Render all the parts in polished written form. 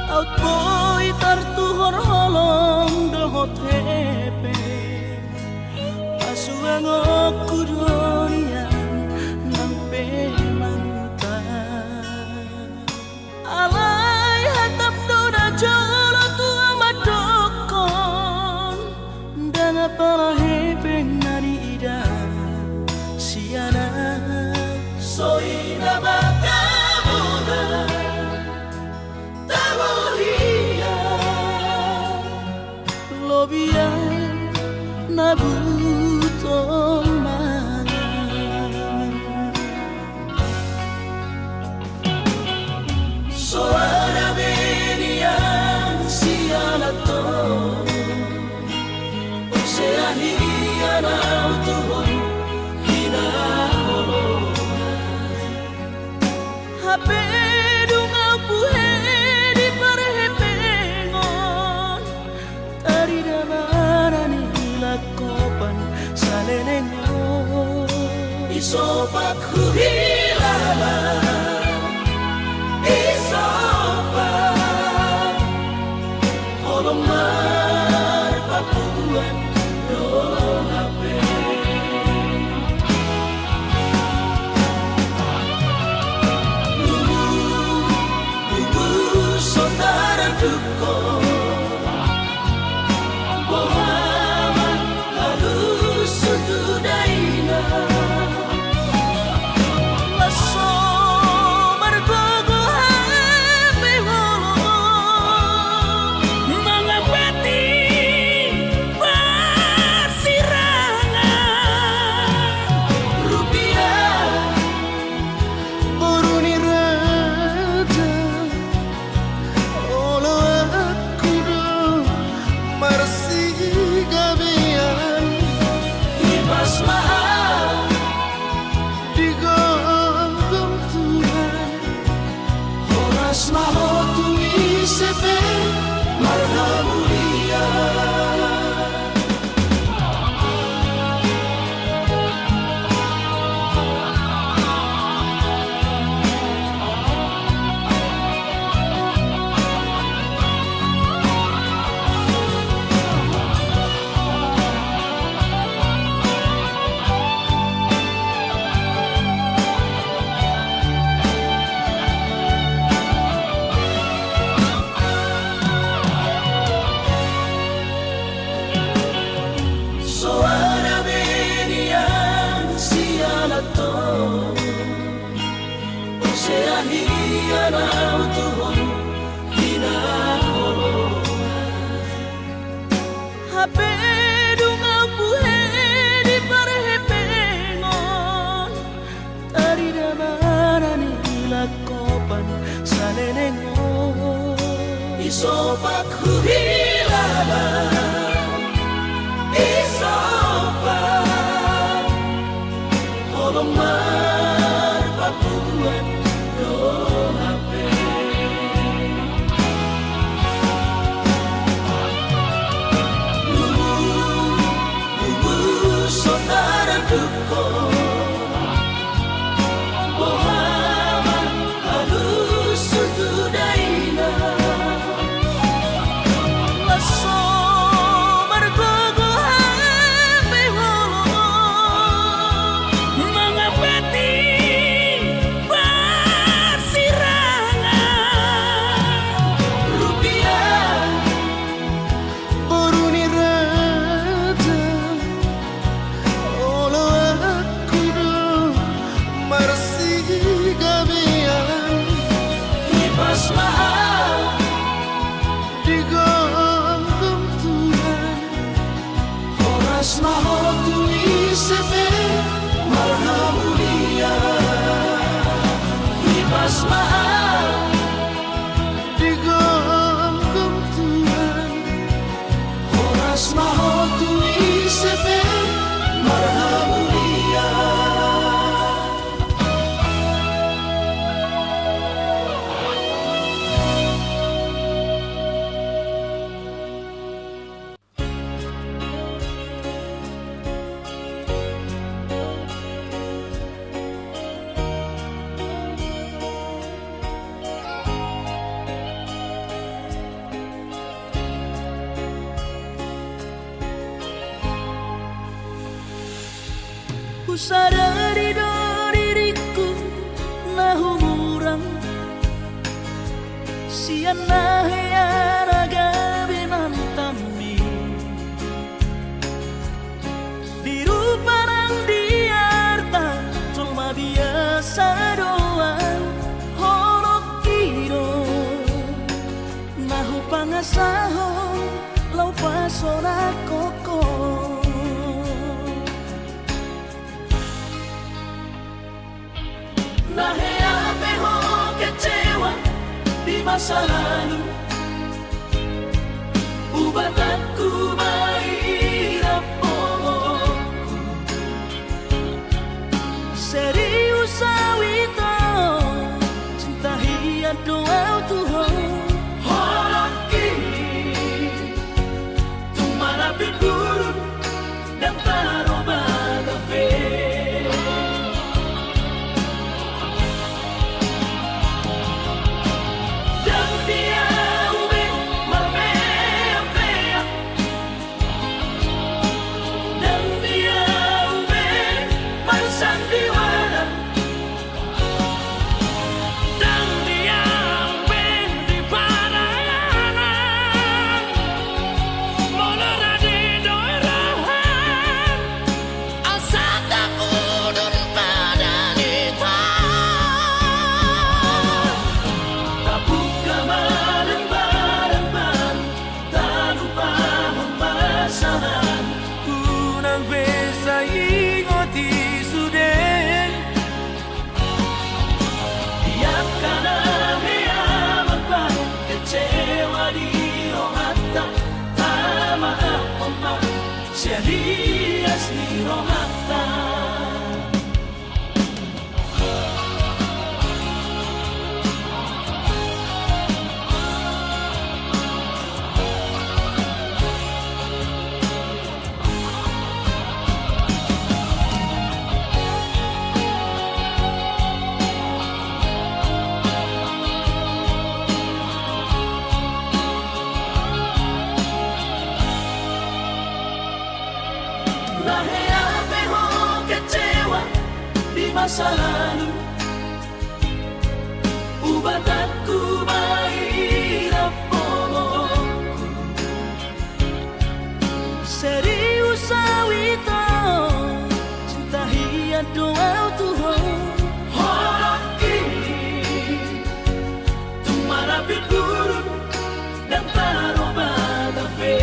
Outboy tartuhor holong dohot hepe Pasuang okudonian nampe mangutan Alay hatap dona jolo tua madokon Dan apalah hepe nari ida siana Soina matamuda Lobia nabuto mana Soara benian sialato Oceania nautuhon hina holona Hape dunga puhe di parhepengon Tari damarani lakopan salenengo Isopak huhilala Isopak Holomar papuan dohape Lubu saudara duko Oceania nautuhon hina holona Hape dunga puhe di parhepengon Tari damarani lakopan salenengo Isopak huhilala Isopak Holomar papuan dohape Lubu saudara duko Bohama halus sutudaina Lasso margogo hape holo Mangapeti sadari do diriku nahu murang siana hearaga binantami biru parang diarta cuma biasa doang horok kiro nahu pangasaho lau pasora koko Nahe ho kecewa di masa lalu Ubat aku mahirap pomoku Serius awito cinta hiya doa Tuhan Holoki Tumara biburu dan taroba kafe Serias ni rohata masa lalu Ubat aku mahirap pomoku Serius awito cinta hiya doa Tuhan Holoki Tumara biburu dan taroba kafe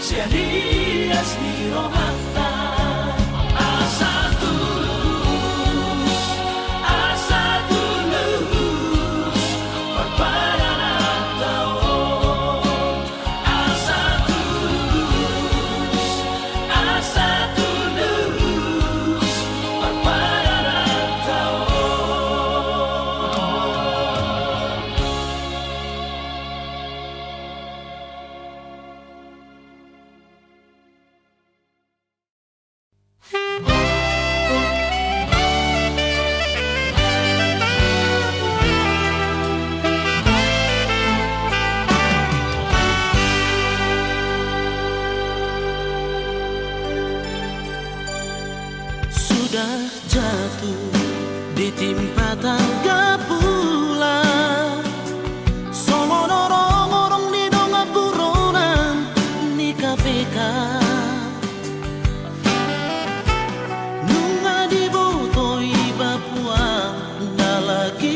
Serias ni rohata Asa tulus Perpadangan tao Asa tulus Perpadangan tao Sudah jatuh ditimpa tangga pula Somo dorong-dorong di dongak buronan di KPK Nunga di botoi Papua nda lagi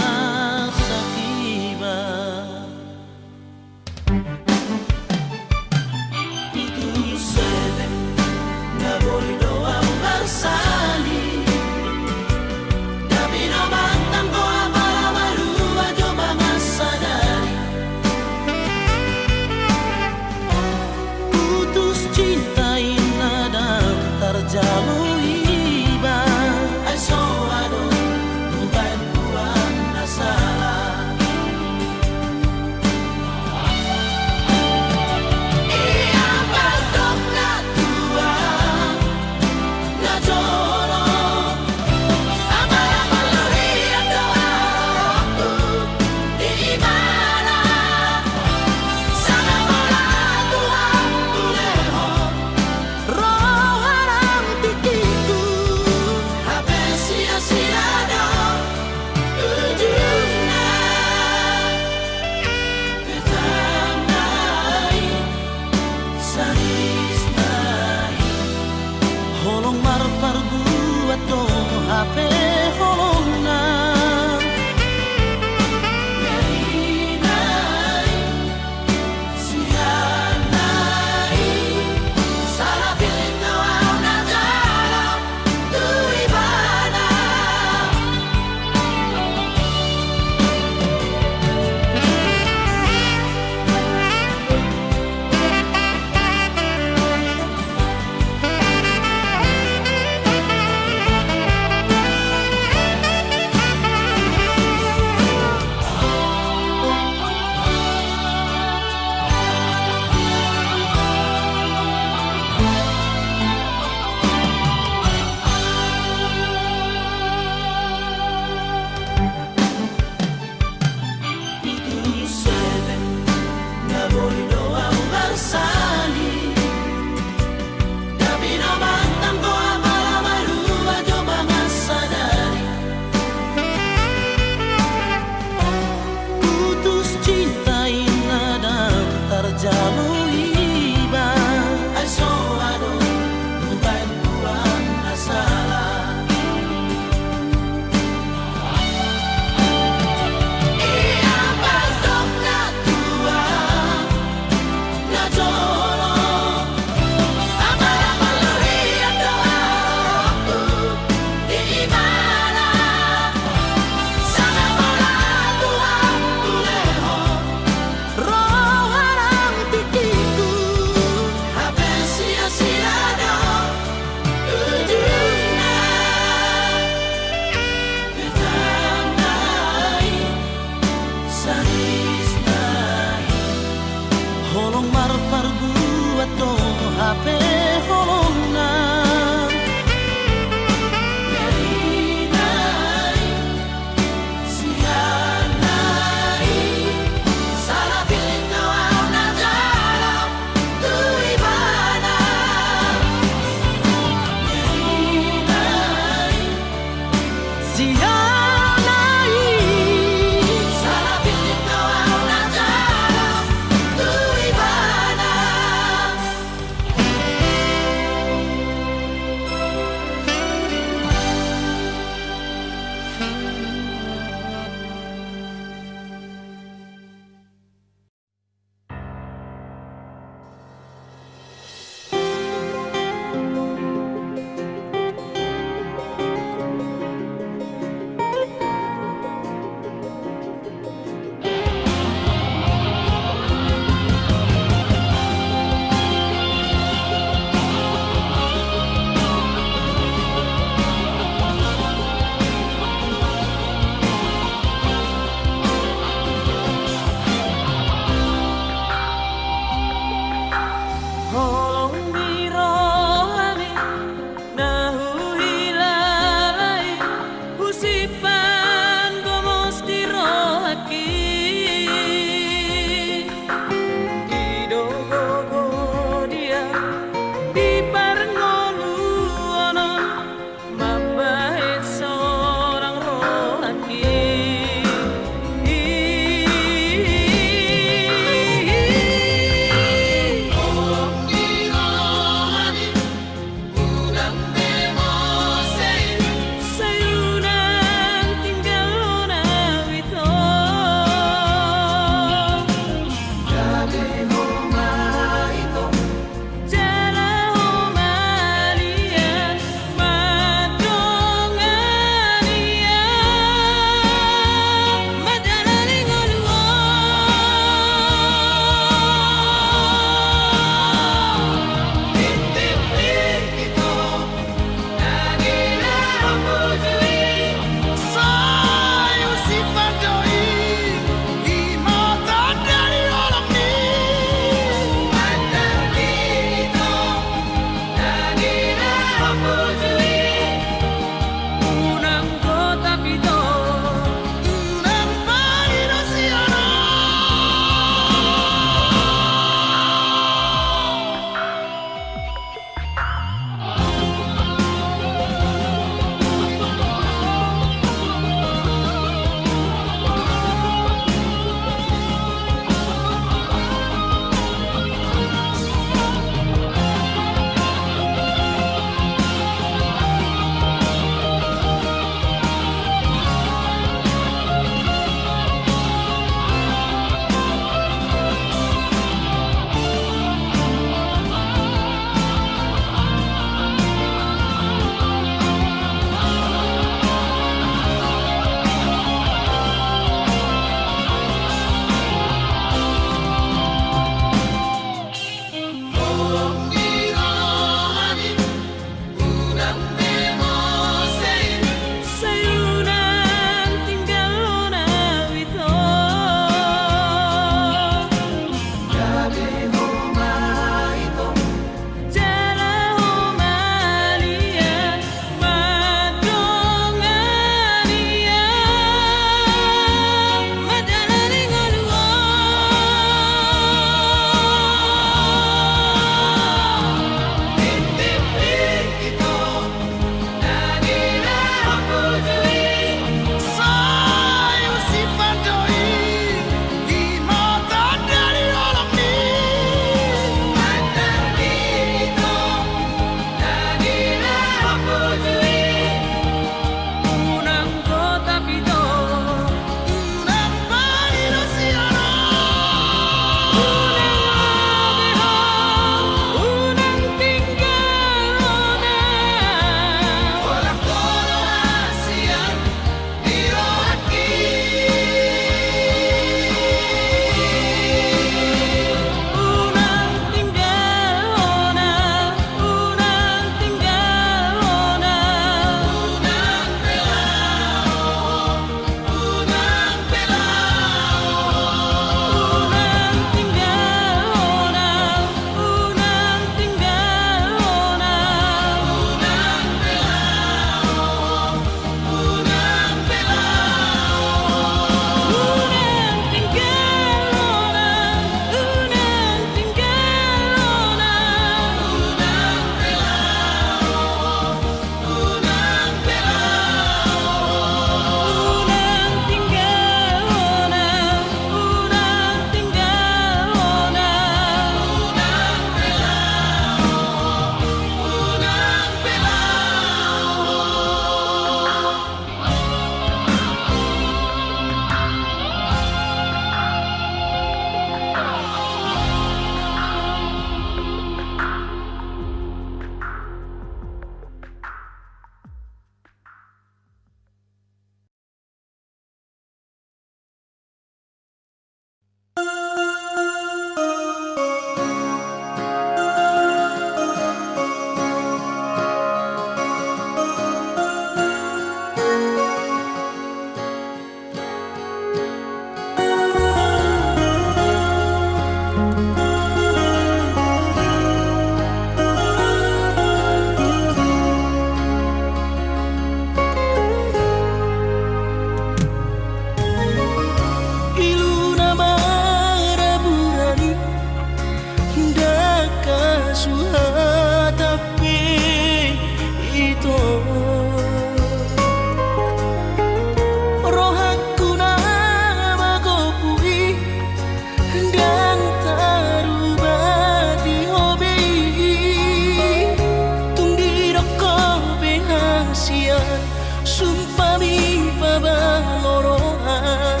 sumpah mi pabaloroan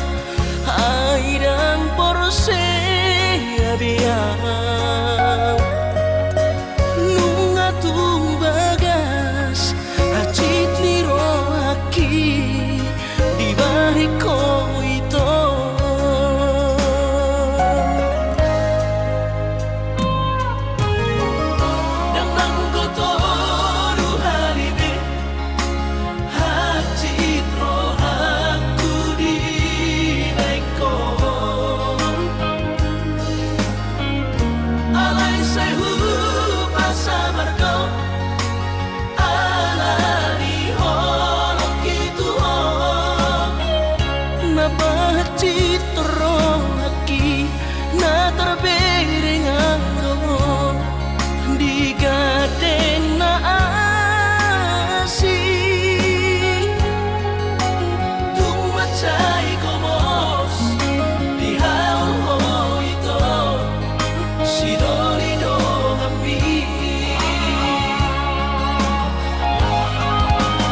airang porse abiang nunga tu bagas acit niro aki di balik ko ito nang nanggoto ruhalibe acit ro aku di baiko alay sayu pasabar ko alani holok gitu napacit ro aki na terbereng ako di gadeng na asi tumacay komos di haul ho ito si Dorido kami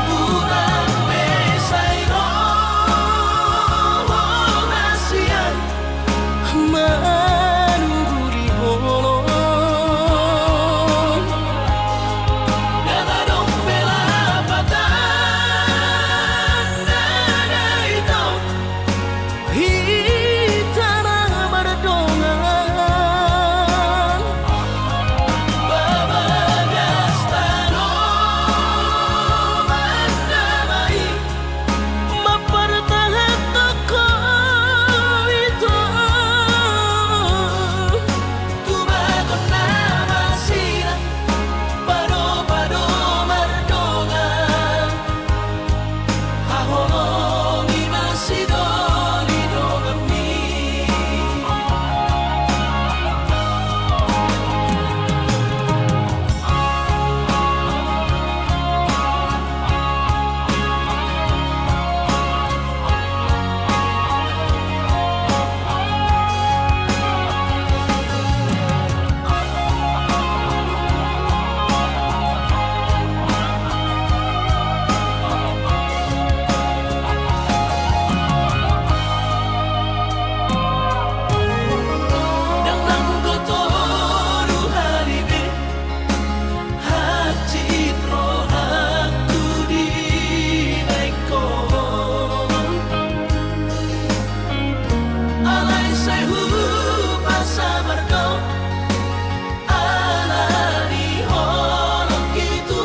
urang mesay ro nasiyan manuguri holong Nada pela patan nada ito hitana bardongan babagas tano mandamay mapartahan ako ito tumagon na masira pado-pado mardongan haholo ni masidolido kami nang nanggoto ruhalibe acit ro aku di baiko alay sayu pasabar ko alani holok gitu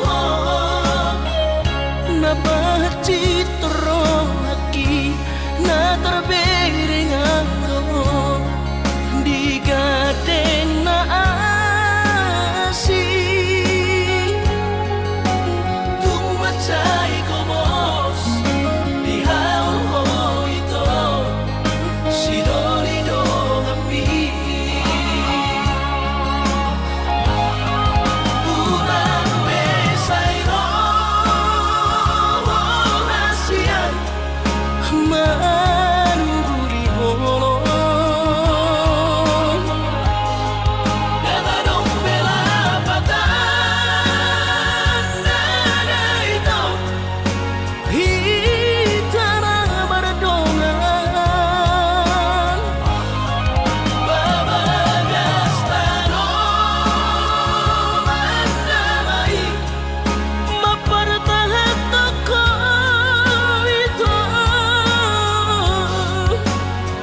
napacit ro aki na terbereng ako di gadeng na asi tumacay komos di haul ho ito si Dorido kami urang mesay ro nasiyan manuguri holong Nada pela patan nada ito hitana bardongan babagas tano mandamay mapartahan ako ito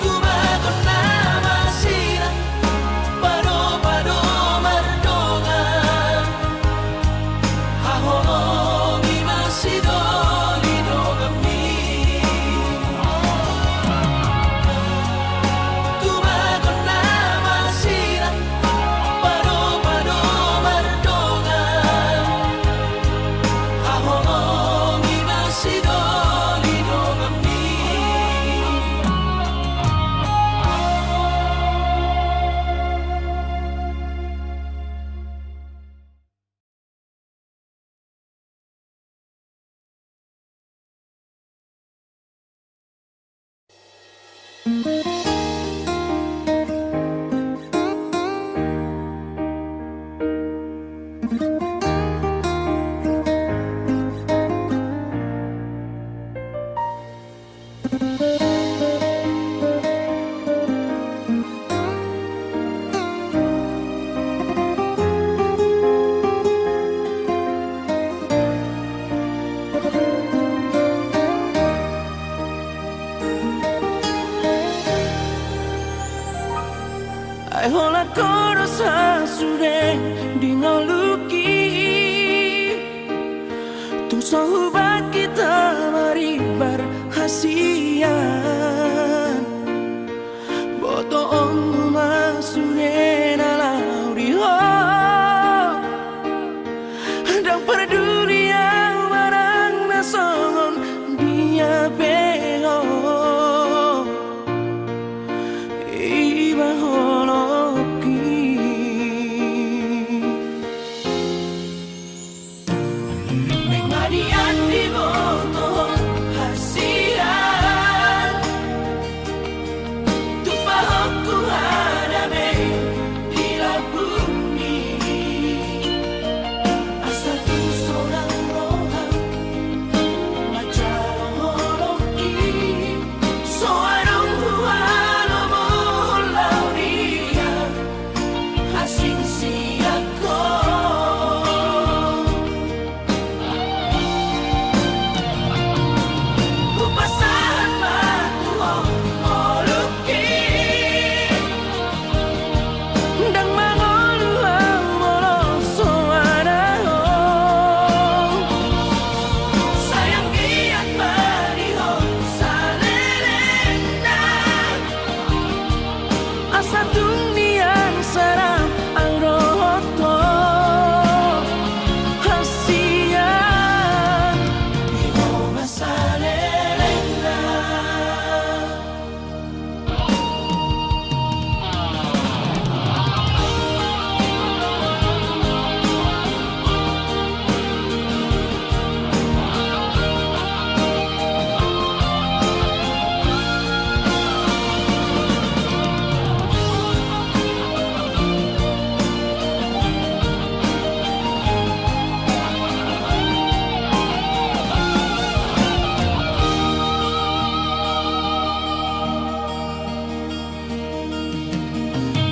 tumagon na masira pado-pado mardongan haholo ni masidolido kami tumagon na masira pado-pado mardongan haholo ni masidolido kami hola korosa sure dingoluki tung sahubat kita mari berhasian boto om masune nalauri ho dan peduli yang marang nasongon dia bego iba holoki mengadian di boto hasian tu pahokku hadame di la bumi asal tu seorang rohan macam holoki soarong hualo molau dia asing siako upasan matuo moluki dang mangoluau molo soarao sayang giat mariho salelena asa dunian sarang ang roto hasian iho masalelena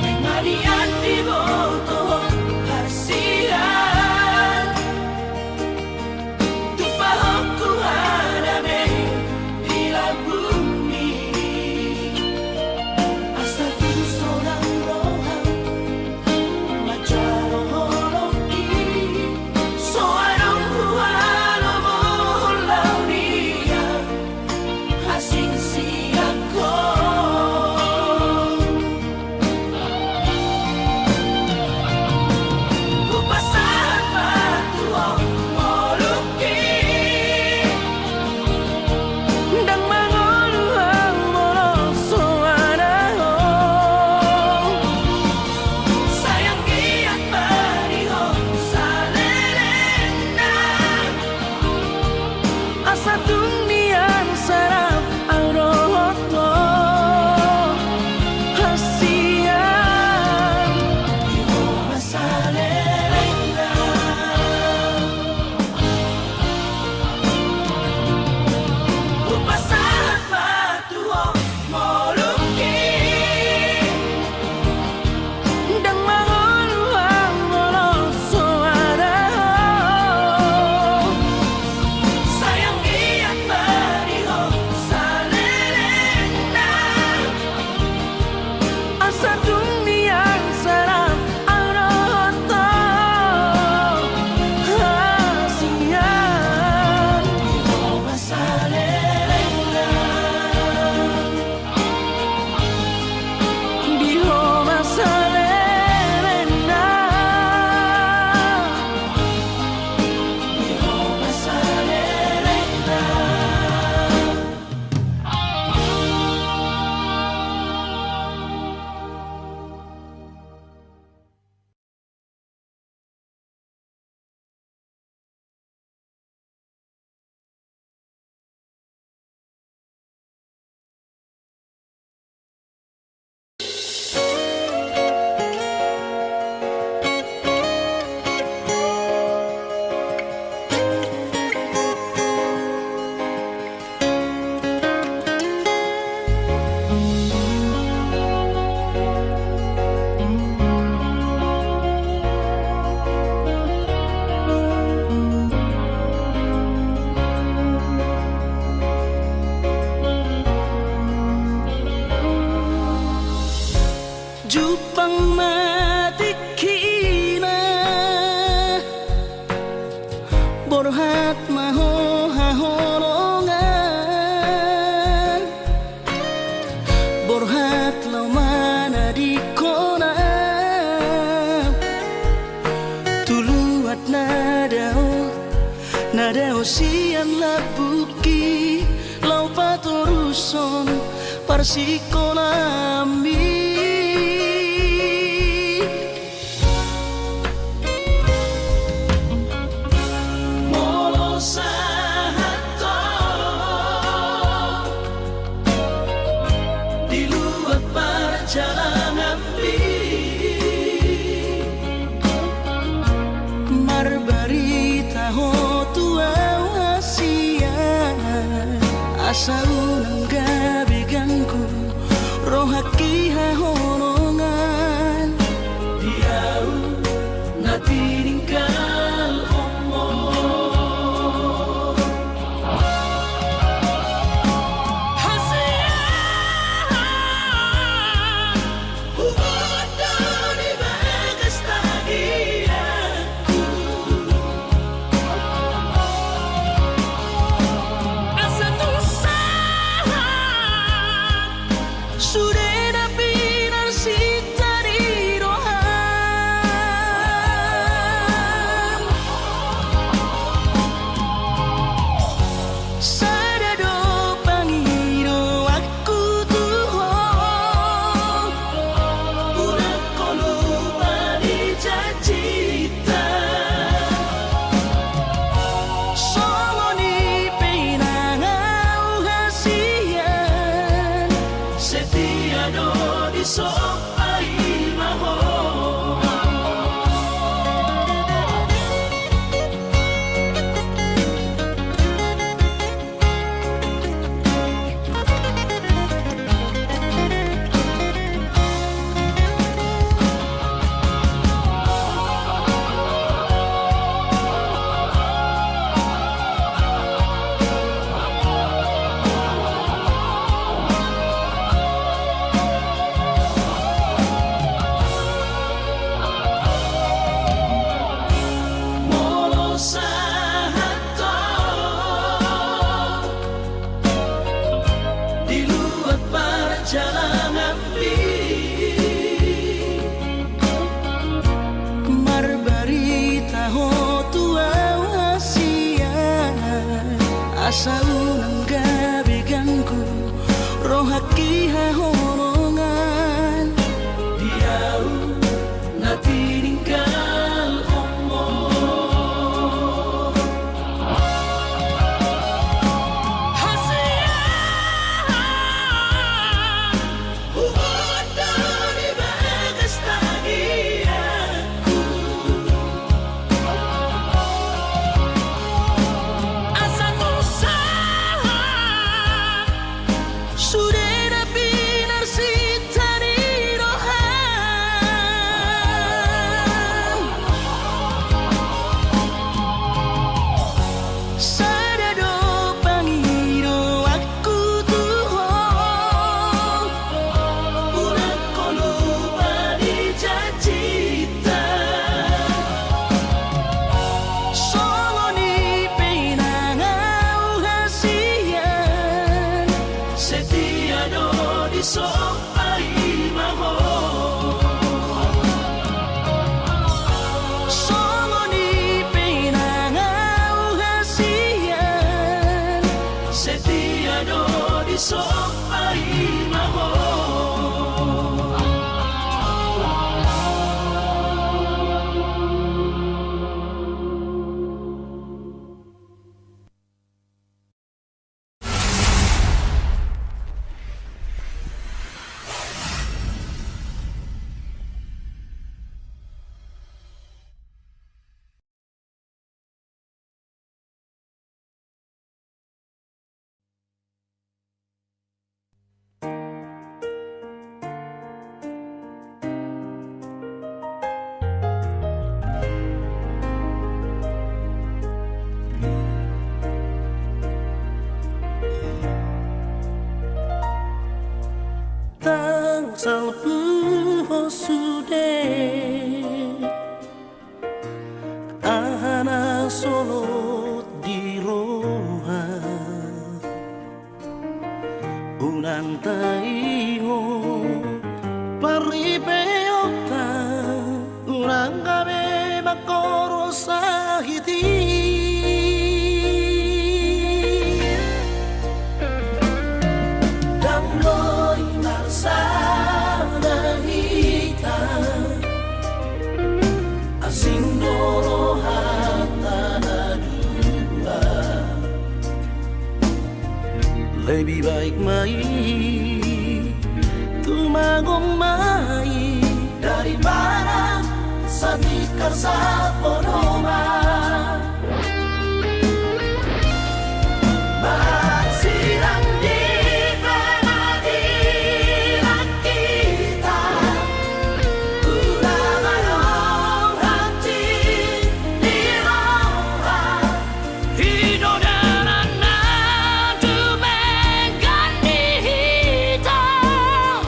mengadian di boto hasian tu pahokku hadame di la bumi asal tu seorang rohan macam holoki soarong hualo molau dia asing siako upasan matuo moluki dang mangoluau molo soarao sayang giat mariho salelena asa dunian sarang ang roto hasian iho masalelena upasan matuo moluki dang mangoluau molo soarao sayang giat mariho salelena asa dunian sarang ang roto hasian iho masalelena Borhat maho hahorongan Borhat lau mana di kona Tuluat nadao sian labuki Lau patoruson parsikonami Asa unang gabi ganggu rohaki hahorongan Diau na tininggal omo Hasian Hubot dari bagas tagianku Asa Sudah napinar sita di roham Sadado pangiro aku tuhong Udah ko lupa di jajita Songo ni pinangau hasian Setiado di sopai maho Asa unang gabi ganggu rohaki hahorongan Diau na tininggal omo Hasian Hubot dari bagas tagianku Sudah napinar sita di roham Sadado pangiro aku tuhong Udah ko lupa di jajita Songo ni pinangau hasian Setiado di sopai maho Songo ni pinangau hasian Setiado di sopai maho Salpu sude ana solo unang tayo paripeota urang gabe makoro sa hiti dangloy narsada hita asing doro hata na dua lebih baik mai tumagumay daripada sa tikar sa ponoma magsirang di pangadilan kita ulang-along hati di roha hinodanan na tumegan di hitam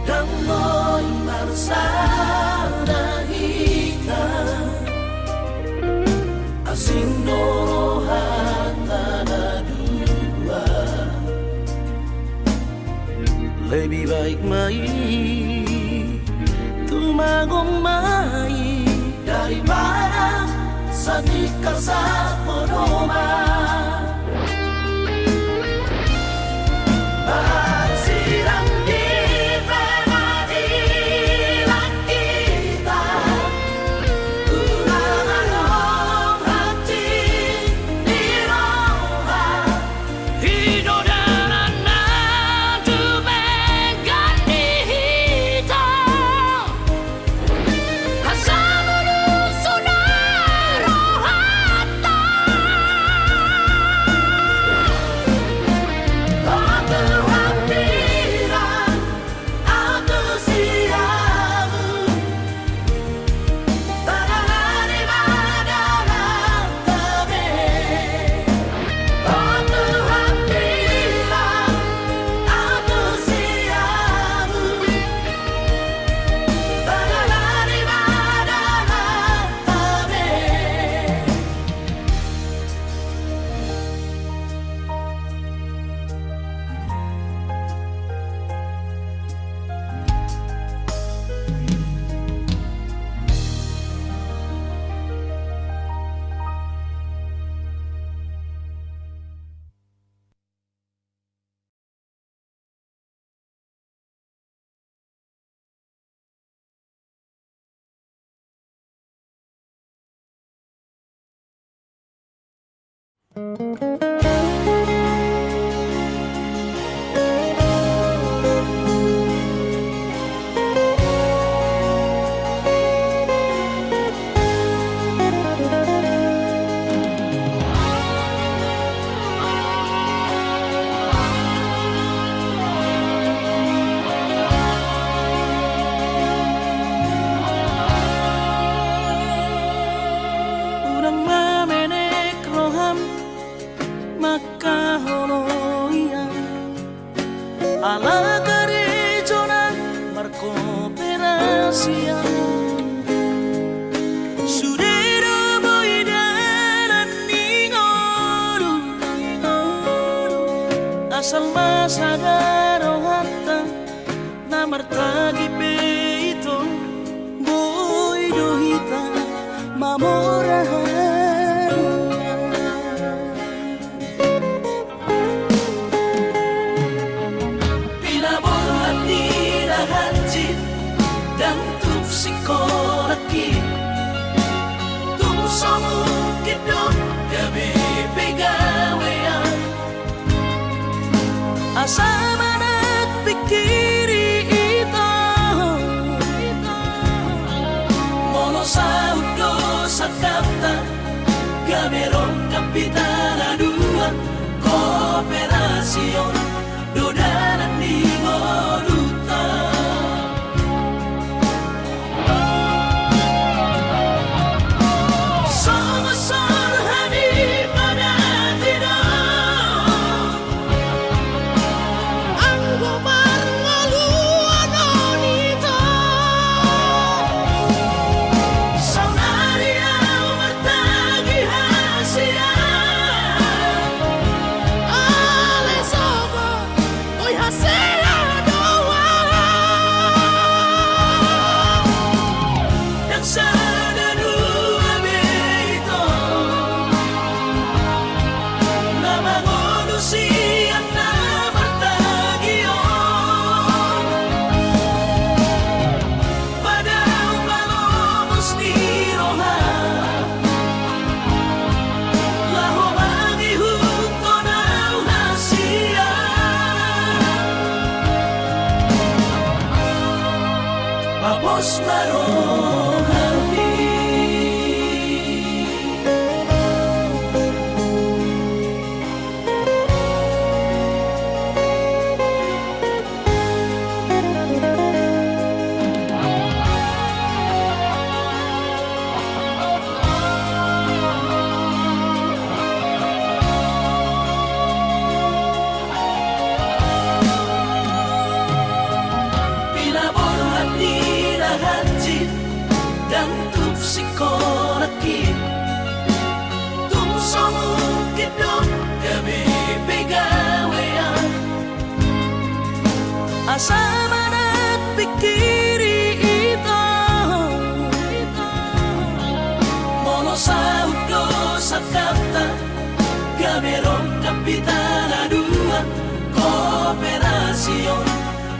Dangloy marsada hita asing doro hata na dua lebih baik mai tumagumay daripada sa tikar sa ponoma magsirang di pangadilan kita ulang-along hati di roha hinodanan na tumegan di hitam asa muluso na rohata aku hampiran aku siamu tanahani madalang tabe aku hampiran aku siamu tanahani madalang tabe Urang mamenek roham makaholoyan ala gerejonan berkooperasian sudero boidanan ningoru asal masagaro hatta namartagi peito boidohita mamorahan psikolagi tung somu kidong gabi pegawean asa manak pikiri ito mono sa udo sa kapta gamerong kapitana dua kooperasyon dodanan di Moluta Sama-sama hani pada tidak ang gumar ngaluan onito saunari ang matagi hasia ale sobo oy hasia doa yang sana dua beito na mangonusian na martagion padang malomos ni roha laho mangihuto na hasia Papos marohani Pinaborhat ni Rahanjit dan tup psikolagi tung somu kidong gabi pegawean asa manak pikiri ito mono sa udo sa kapta gamerong kapitana dua kooperasyon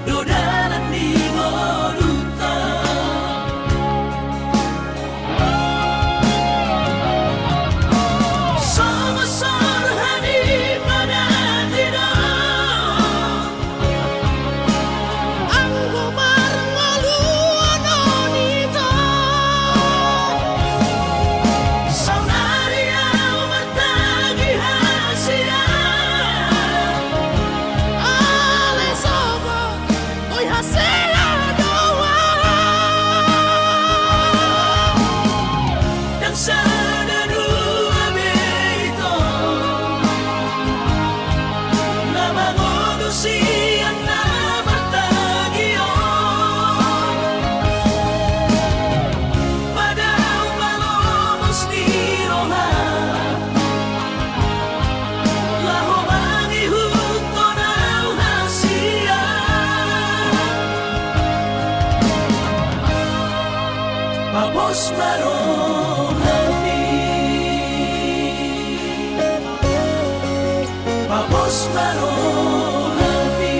dodanan di Moluta Sama-sama hani pada tidak ang gumar ngaluan onito saunari ang matagi hasia ale sobo oy hasia doa yang sana dua beito na mangonusian na martagion padang malomos ni roha laho mangihuto na hasia Papos marohani Papos marohani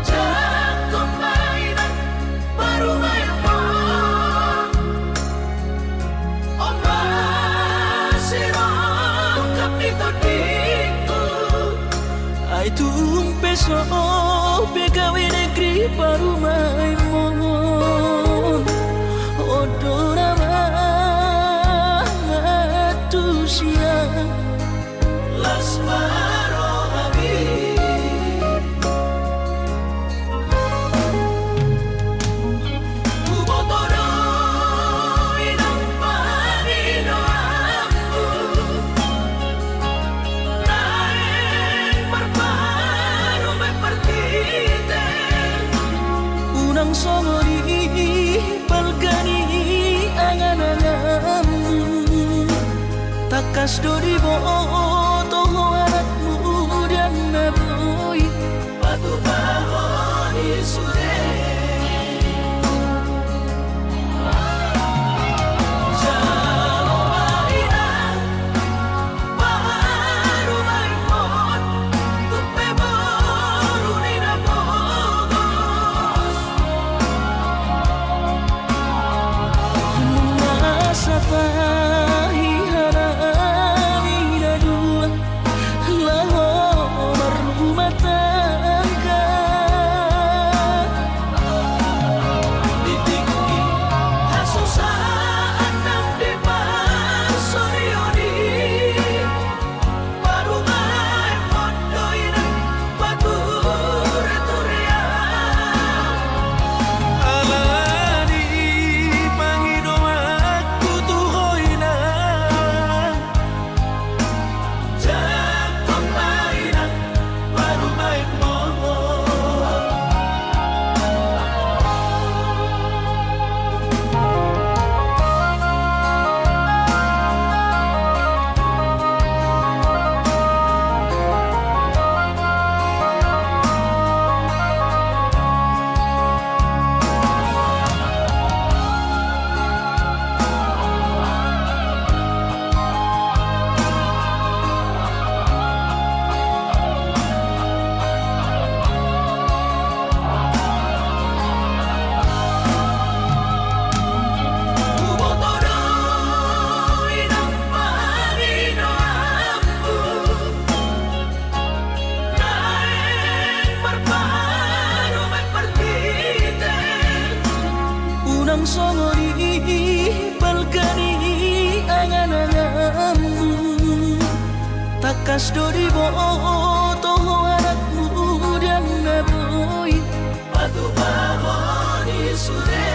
Jago mainan baru main oh masih rangkap nito dito ay tumpeso pegawe negeri baru main odora manusia las marohami Kubo songori balkani angan-anganmu takas dori boto anakmu dan naboy batu bahoni sude songori balkani angan-anganmu takas dori boto anakmu dan naboy batu bahoni sude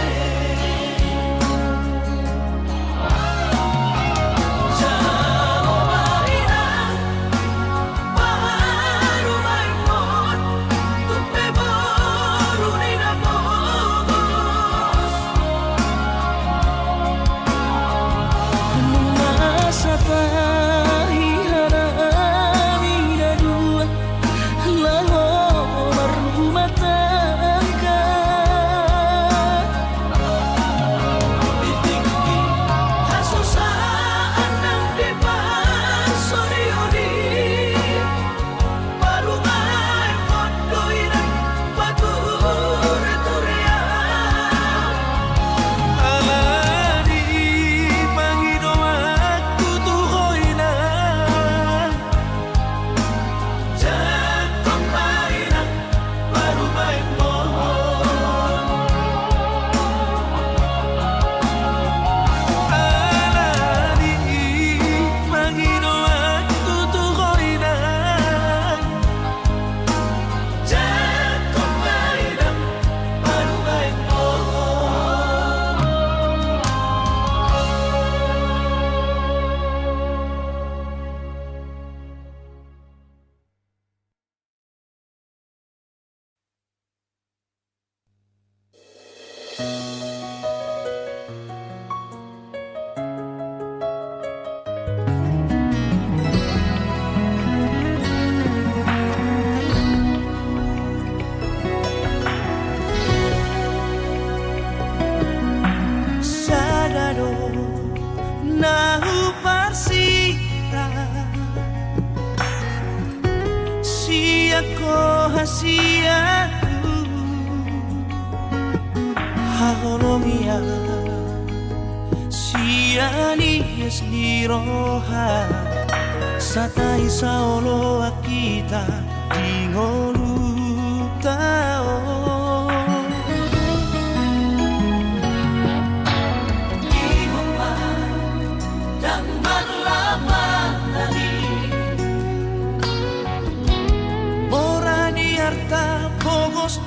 nahu parsita siako hasiaku haholomia siani esliroha satai saolo akita dingolutao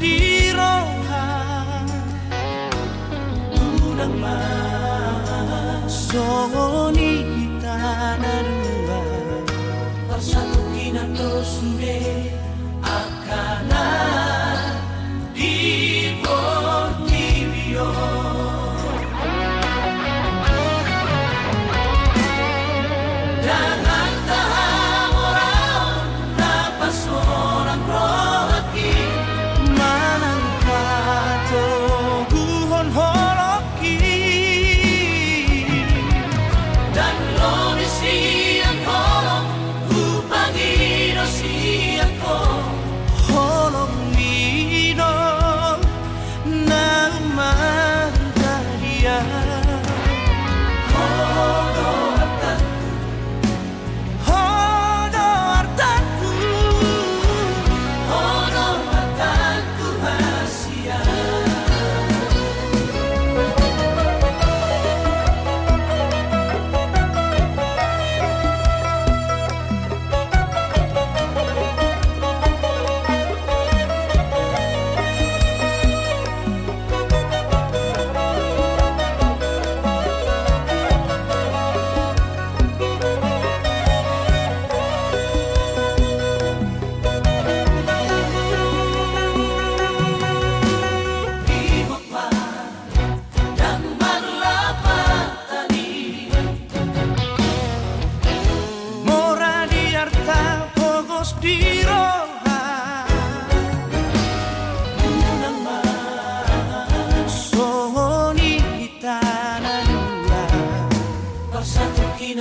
di roha udang songoni tanah dua bersatu kina terus akana di porti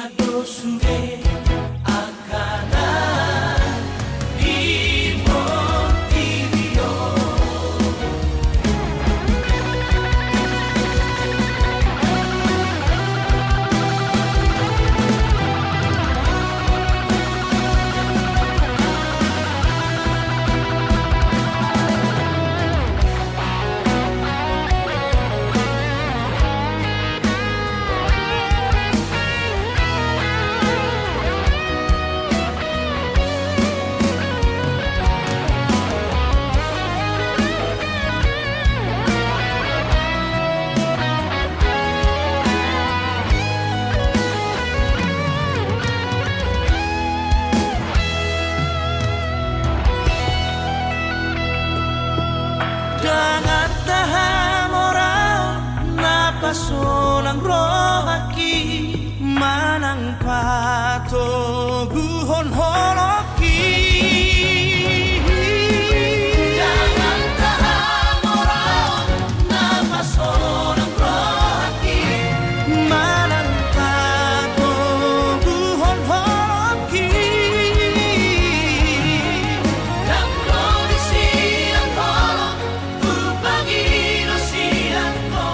ingat brosure akanan di Montevideo. Jangan tahan orang napasolang rohaki manang pato guhon holoki. Jangan tahan orang napasolang rohaki manang pato guhon holoki. Yang kondisi yang tolong Pagino silango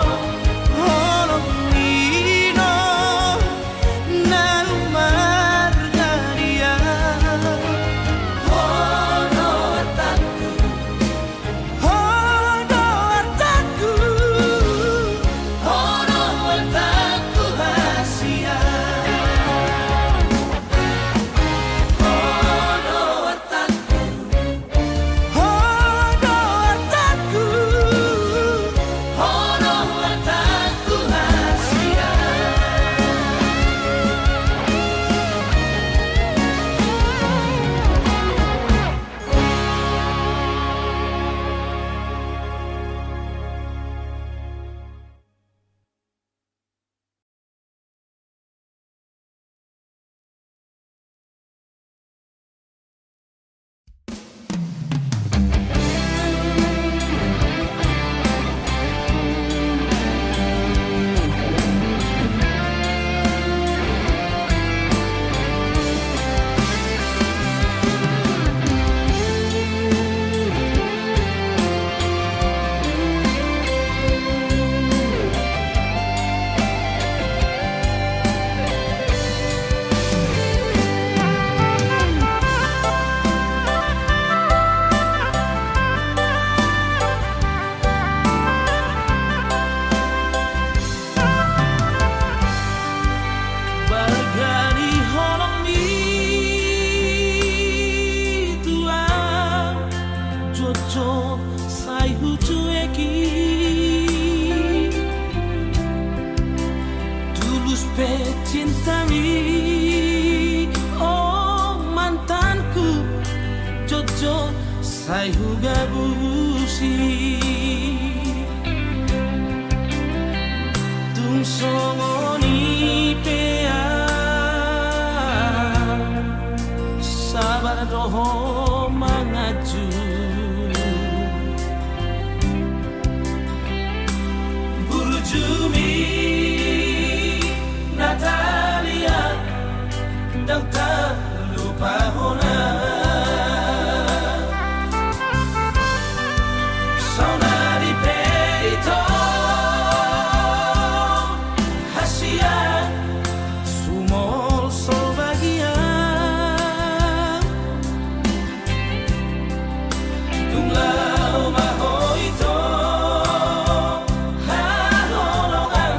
Holomino na margaria Hono artaku Hono artaku Hono artaku hasia Hono artaku Hono artaku Hono artaku hasia. Bagari holomi tuang jojo sai hujueki tulus pe cintami oh mantanku jojo sai hugabusi tum songoni pea sabar doho mangaju bulu jumi Natalia dan tak lupa hona saudari peito hasia sumol sol bagia tunglau mahoito haholongan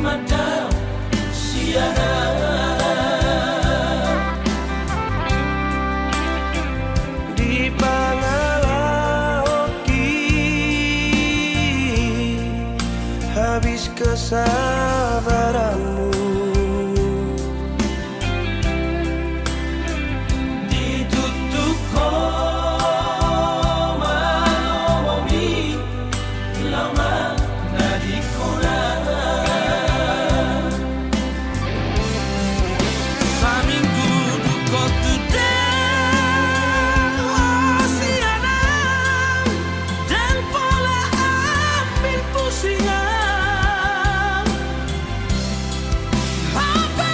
madam siara di Pangalaoki habis kesabaranmu ditutup koma lomomi lama nadikona saminggu duko tudang osiana dan pola ambil pusingan apa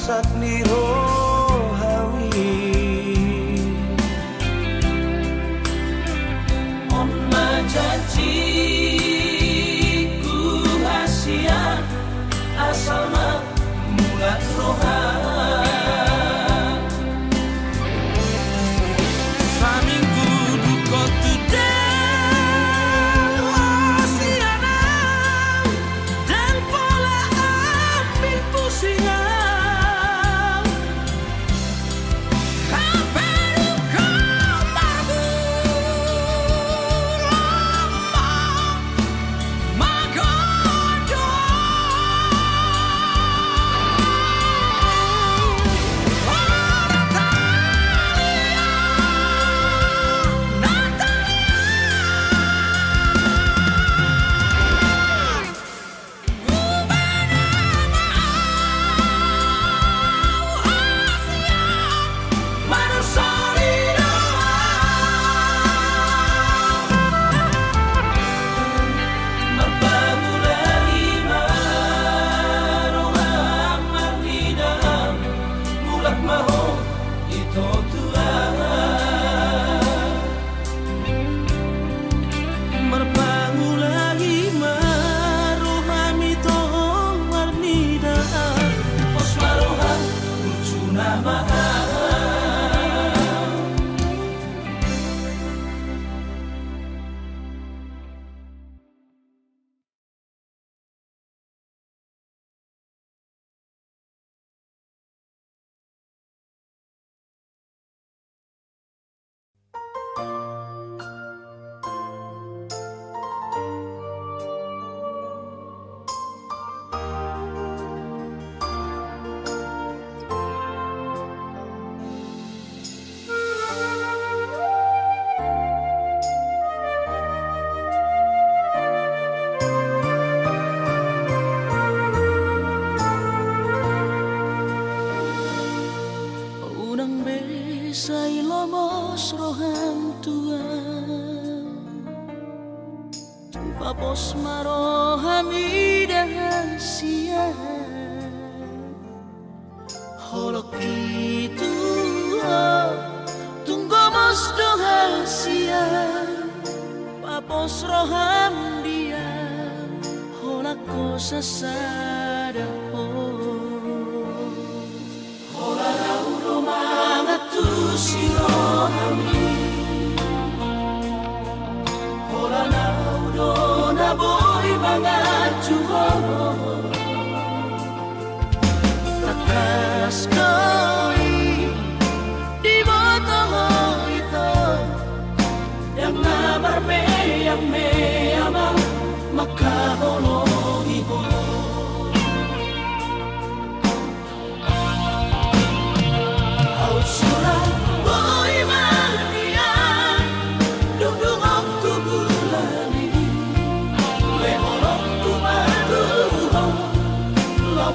sak ni rohani on janjiku hasia asal mulat rohani saminggu duka tudang wasiana dan pola ambil pusingan kaperu kamarmu lama magodo Papos marohami dahasia holok itu tunggu mos dohasia papos roham dia holak ko sasada hola udo mangatu si rohami hola na boy mga chuho takas koi di botoho ito yang nabar meyang meyama makahologi ko haus surah boy manian dudung aku bulani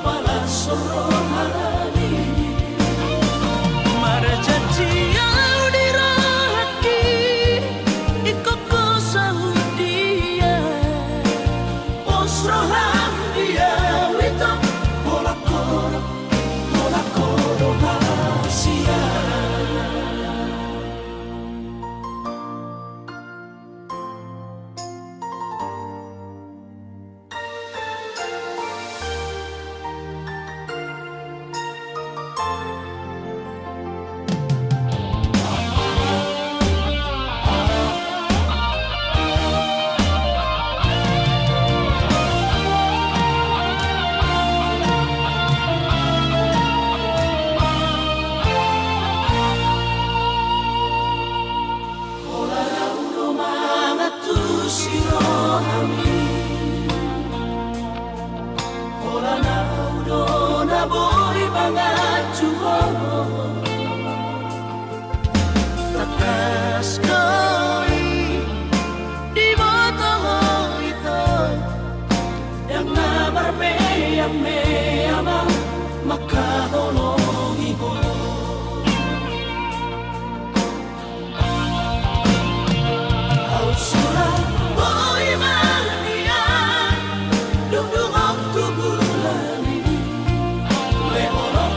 para sorohani marjanji yang dirahaki ikut ko saudia pos roham dia wito pola koro hasia makahologi ko surah boy manian dudung aku bulani lehorok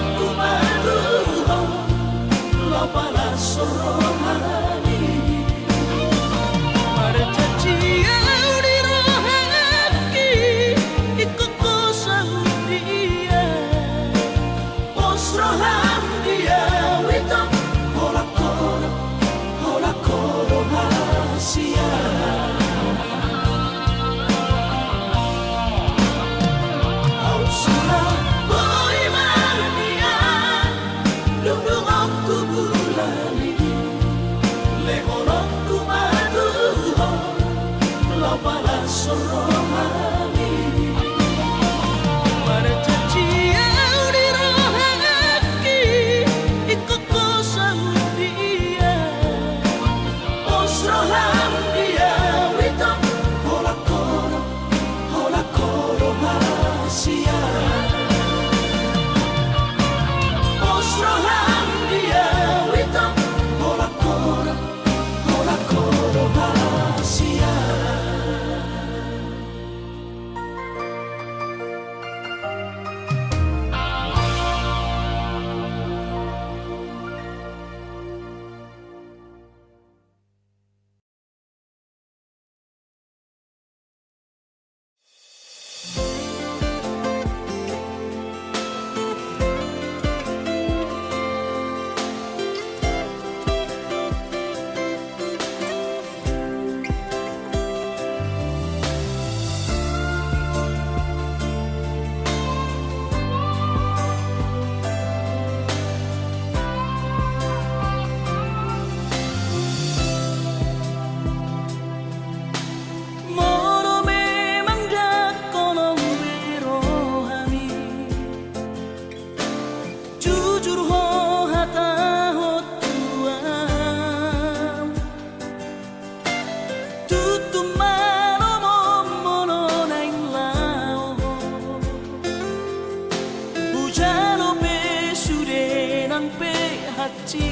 hati.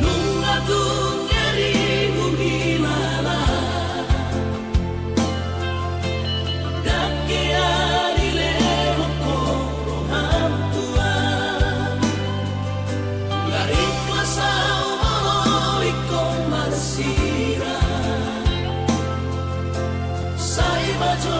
Nunga tungeri muhilala Dake arile hokoro hantua Ngari klasa umolo iko masira Sai bajo